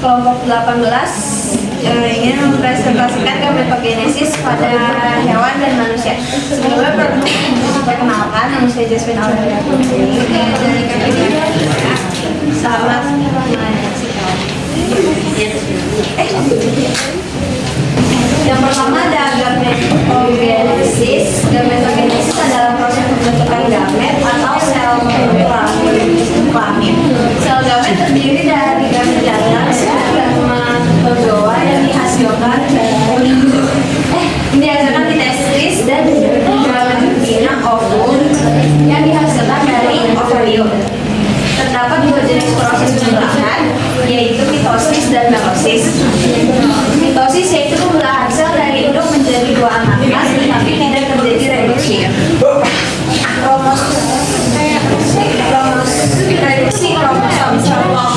Kelompok 18 ingin mempresentasikan gametogenesis pada hewan dan manusia. Sebelumnya perkenalkan, nama saya Jasmine Aurelia Putri dari KPDA. Selamat menyaksikan. Yang pertama ada gametogenesis. Gametogenesis adalah proses pembentukan gamet atau sel kelamin. Sel gamet terdiri dari gamet jantan, spermatozoa yang dihasilkan di testis dan gamet betina ovum yang dihasilkan dari ovarium. Terdapat dua jenis proses pembelahan, yaitu mitosis dan meiosis. Mitosis yaitu pembelahan sel dari induk menjadi dua anakan, tapi tidak terjadi reduksi. Reduksi kromosom contoh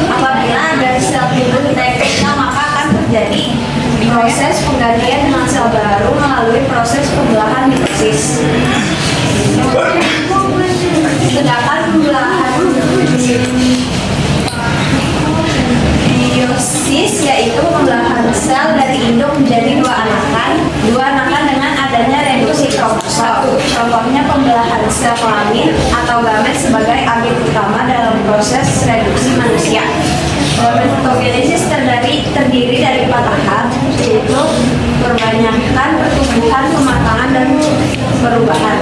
apabila dari sel induk defekta, maka akan terjadi proses penggantian dengan sel baru melalui proses pembelahan mitosis. Sedangkan pembelahan meiosis yaitu pembelahan sel dari induk menjadi dua anakan dengan adanya reduksi kromosom. Contohnya pembelahan sel kelamin atau gamet sebagai agen utama dalam proses reduksi manusia. Gametogenesis terdiri dari 4 tahap, yaitu perbanyakan, pertumbuhan, pematangan, dan perubahan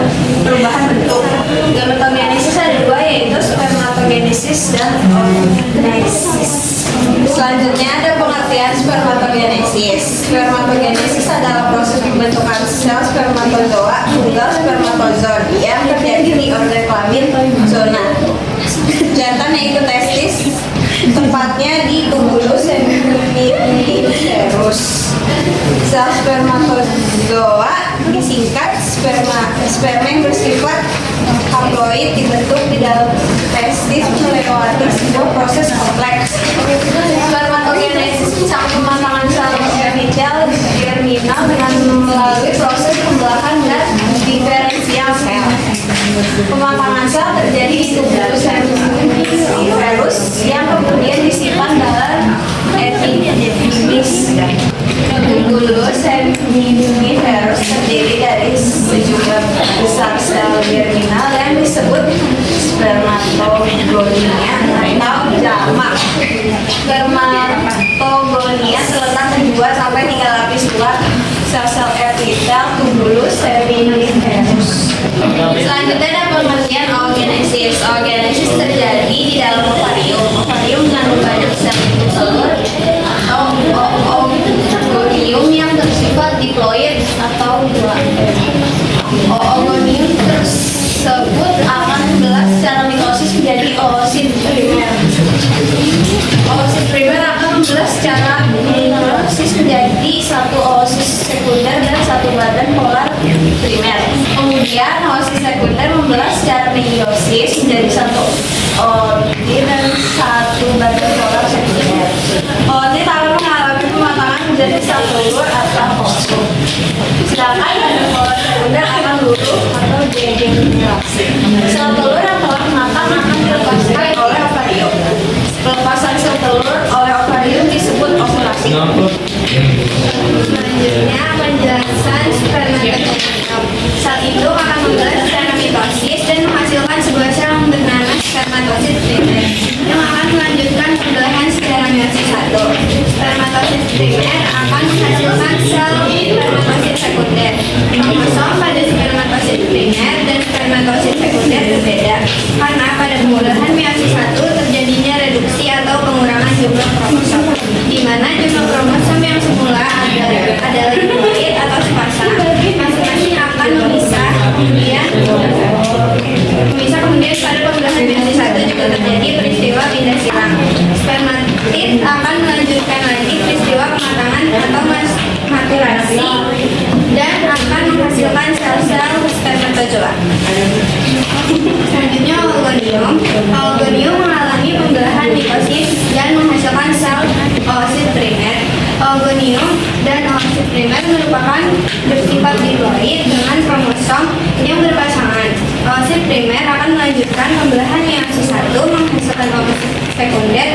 bentuk. Gametogenesis ada 2, yaitu spermatogenesis dan oogenesis. Selanjutnya ada pengertian spermatogenesis. Spermatogenesis adalah proses pembentukan sel spermatozoa tunggal spermatozoon yang terjadi di organ kelamin zona jantan yaitu testis, tepatnya di tubulus seminiferus. Sel spermatozoa disingkat sperma yang bersifat haploid dibentuk di dalam testis melewati sebuah proses kompleks. Spermatogenesis misalnya pematangan sel germinal dengan melalui proses pembelahan dan diferensial sel. Pematangan sel terjadi di tubulus seminiferus yang kemudian disimpan dalam epidermis. Tubulus seminiferus terdiri dari sejumlah besar sel germinal yang disebut spermatogonia atau jamak. Spermatogonia terletak di 2 sampai 3 lapis luar sel-sel epitel tubulus seminiferus. Selanjutnya ada pengertian oogenesis. Oogenesis terjadi di dalam ovarium. Ovarium mengandung banyak sel telur atau oogonium yang bersifat diploid atau bulan. Oogonium tersebut akan membelah secara mitosis menjadi oosit primer. Oosit primer akan membelah secara mitosis menjadi satu oosit sekunder dan satu badan polar primer. Kemudian oosit sekunder membelah secara meiosis menjadi satu ootit dan satu badan polar sekunder. Ootit akan mengalami pematangan menjadi sel telur atau kosum. Sedangkan badan polar sekunder akan luruh atau degenerasi. Sel telur yang telah matang akan dilepaskan oleh ovarium. Pelepasan sel telur oleh ovarium disebut ovulasi. Selanjutnya penjelasan spermatogenesis. Sel induk akan membelah secara mitosis dan menghasilkan sebuah sel yang bernama spermatosit primer yang akan melanjutkan pembelahan secara meiosis 1. Spermatosit primer akan menghasilkan sel spermatosit sekunder. Kromosom pada spermatosit primer dan spermatosit sekunder berbeda karena pada pembelahan meiosis 1 terjadinya reduksi atau pengurangan jumlah kromosom, di mana jumlah kromosom yang semula adalah diploid atau sepasang masing-masing akan memisah kemudian pada pembelahan meiosis 1 juga terjadi peristiwa pindah silang. Spermatid akan melanjutkan lagi peristiwa pematangan atau maturasi dan akan menghasilkan sel-sel spermatozoa. Selanjutnya oogonium. Oogonium mengalami pembelahan mitosis dan menghasilkan sel oosit primer. Oogonium dan oosit primer merupakan bersifat diploid dengan kromosom yang berpasangan. Oosit primer akan melanjutkan pembelahan meiosis 1 menghasilkan oosit sekunder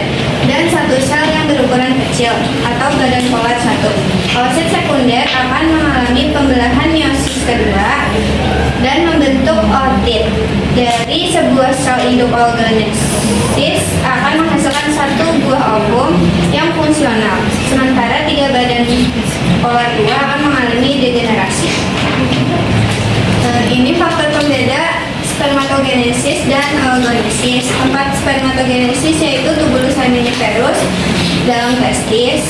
dan satu sel yang berukuran kecil atau badan polar satu. Oosit sekunder akan mengalami pembelahan meiosis kedua dan membentuk ootit. Dari sebuah sel induk oogenesis akan menghasilkan satu buah ovum yang fungsional, sementara tiga badan polar dua akan mengalami degenerasi. Ini faktor pembeda spermatogenesis dan oogenesis. Tempat spermatogenesis yaitu tubulus seminiferus dalam testis.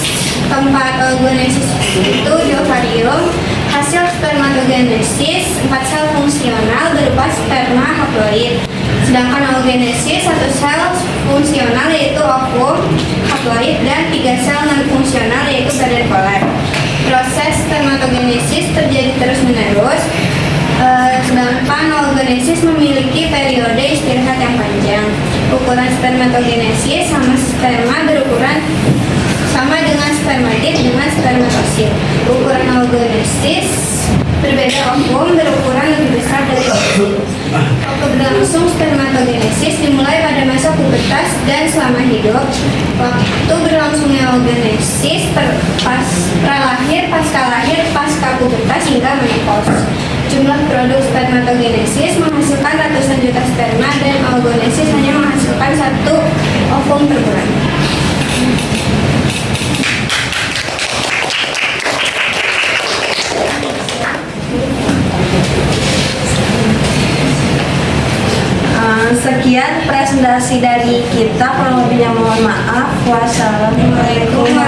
Tempat oogenesis itu di ovarium. Hasil spermatogenesis 4 sel fungsional berupa sperma haploid. Sedangkan oogenesis 1 sel fungsional yaitu ovum haploid dan 3 sel non fungsional yaitu badan polar. Proses spermatogenesis terjadi terus-menerus. Sedangkan oogenesis memiliki periode istirahat yang panjang. Ukuran spermatogenesis sama sperma berukuran sama dengan spermatid dengan spermatosit. Ukuran oogenesis berbeda, ovum berukuran lebih besar dari ovum. Waktu berlangsung spermatogenesis dimulai pada masa pubertas dan selama hidup. Waktu berlangsungnya oogenesis pralahir, pasca lahir, pasca pubertas hingga menopause. Jumlah produk spermatogenesis menghasilkan ratusan juta sperma dan oogenesis hanya menghasilkan 1 ovum per bulan. Sekian presentasi dari kita, kurang lebihnya mohon maaf. Wassalamualaikum warahmatullahi wabarakatuh.